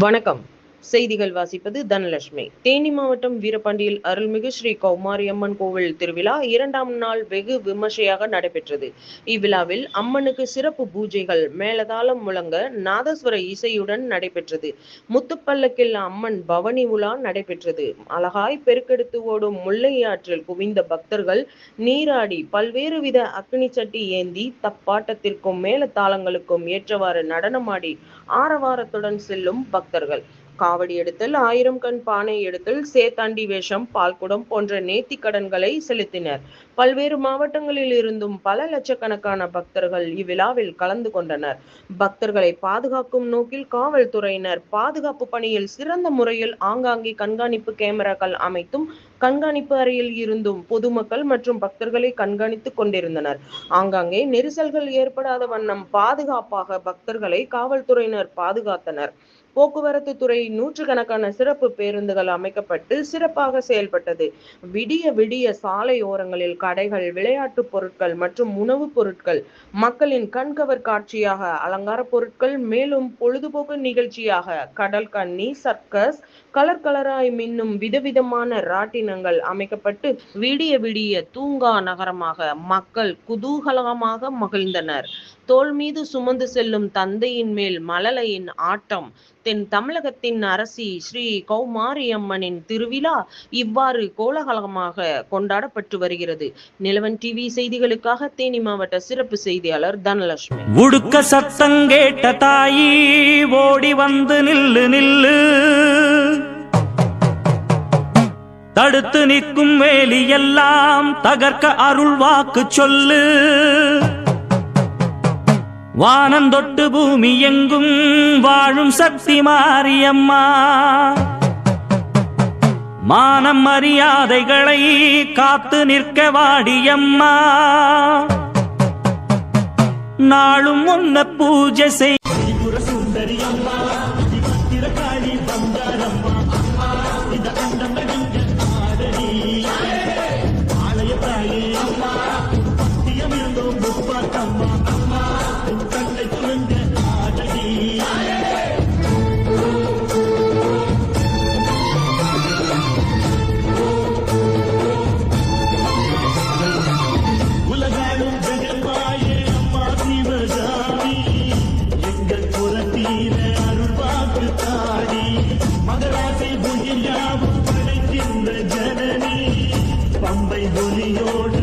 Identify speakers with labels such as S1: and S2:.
S1: வணக்கம். செய்திகள் வாசிப்பது தனலட்சுமி. தேனி மாவட்டம் வீரபாண்டியில் அருள்மிகு ஸ்ரீ கௌமாரி அம்மன் கோவில் திருவிழா 2ஆம் நாள் வெகு விமர்சையாக நடைபெற்றது. இவ்விழாவில் அம்மனுக்கு சிறப்பு பூஜைகள் மேளதாளம் முழங்க நாதஸ்வர இசையுடன் நடைபெற்றது. முத்துப்பல்லக்கில் அம்மன் பவனி உலா நடைபெற்றது. அழகாய் பெருக்கெடுத்து ஓடும் முல்லை ஆற்றில் குவிந்த பக்தர்கள் நீராடி பல்வேறு வித அக்னி சட்டி ஏந்தி தப்பாட்டத்திற்கும் மேளதாளங்களுக்கும் ஏற்றவாறு நடனமாடி ஆரவாரத்துடன் செல்லும் பக்தர்கள். காவடி எடுத்தல், 1000 கண் பானை எடுத்தல், சேத்தாண்டி வேஷம், பால்குடம் போன்ற நேர்த்திக் கடன்களை செலுத்தினர். பல்வேறு மாவட்டங்களில் இருந்தும் பல லட்சக்கணக்கான பக்தர்கள் இவ்விழாவில் கலந்து கொண்டனர். பக்தர்களை பாதுகாக்கும் நோக்கில் காவல்துறையினர் பாதுகாப்பு பணியில் சிறந்த முறையில் ஆங்காங்கே கண்காணிப்பு கேமராக்கள் அமைத்தும் கண்காணிப்பு அறையில் இருந்தும் பொதுமக்கள் மற்றும் பக்தர்களை கண்காணித்துக் கொண்டிருந்தனர். ஆங்காங்கே நெரிசல்கள் ஏற்படாத வண்ணம் பாதுகாப்பாக பக்தர்களை காவல்துறையினர் பாதுகாத்தனர். போக்குவரத்து துறை நூற்றுக்கணக்கான சிறப்பு பேருந்துகள் அமைக்கப்பட்டு சிறப்பாக செயல்பட்டது. விடிய விடிய சாலை ஓரங்களில் கடைகள், விளையாட்டு பொருட்கள் மற்றும் உணவுப் பொருட்கள், மக்களின் கண்கவர் காட்சியாக அலங்கார பொருட்கள், மேலும் பொழுதுபோக்கு நிகழ்ச்சியாக கடல் கன்னி, சர்க்கஸ், கலர் கலராய் மின்னும் விதவிதமான ராட்டினங்கள் அமைக்கப்பட்டு விடிய விடிய தூங்கா நகரமாக மக்கள் குதூகலமாக மகிழ்ந்தனர். தோள் மீது சுமந்து செல்லும் தந்தையின் மேல் மழலையின் ஆட்டம். தென் தமிழகத்தின் அரசி ஸ்ரீ கௌமாரியம்மனின் திருவிழா இவ்வாறு கோலாகலமாக கொண்டாடப்பட்டு வருகிறது. நிலவன் டிவி செய்திகளுக்காக தேனி மாவட்ட சிறப்பு செய்தியாளர் தனலட்சுமி.
S2: உடுக்க சத்தம் கேட்ட தாயி ஓடி வந்து நில்லு நில்லு, தடுத்து நிற்கும் வேலியெல்லாம் தகர்க்க அருள் வாக்கு சொல்லு. வானந்தொட்டு பூமி எங்கும் வாழும் சக்தி மாரியம்மா, மானம் மரியாதைகளை காத்து நிற்க வாடியம்மா. நாளும் உன்ன பூஜை செய் சுந்தரியம்மா, காளி பங்காரம்மா, இந்த அண்டம் ஆடடி ஆலய தாயே அம்மா, பத்தியம் இருந்தோம் முப்பாத்தம்மா, தன்னை துணிந்த ஆடடி. உலகாலும் ஜெகமாயே அம்மா சிவகாமி, எங்கள் புறத்தீர அருள்வாக்கு தாடி, மகராசை புயல் யாவும் படைக்கின்ற ஜனனி, பம்பை ஒலியோடு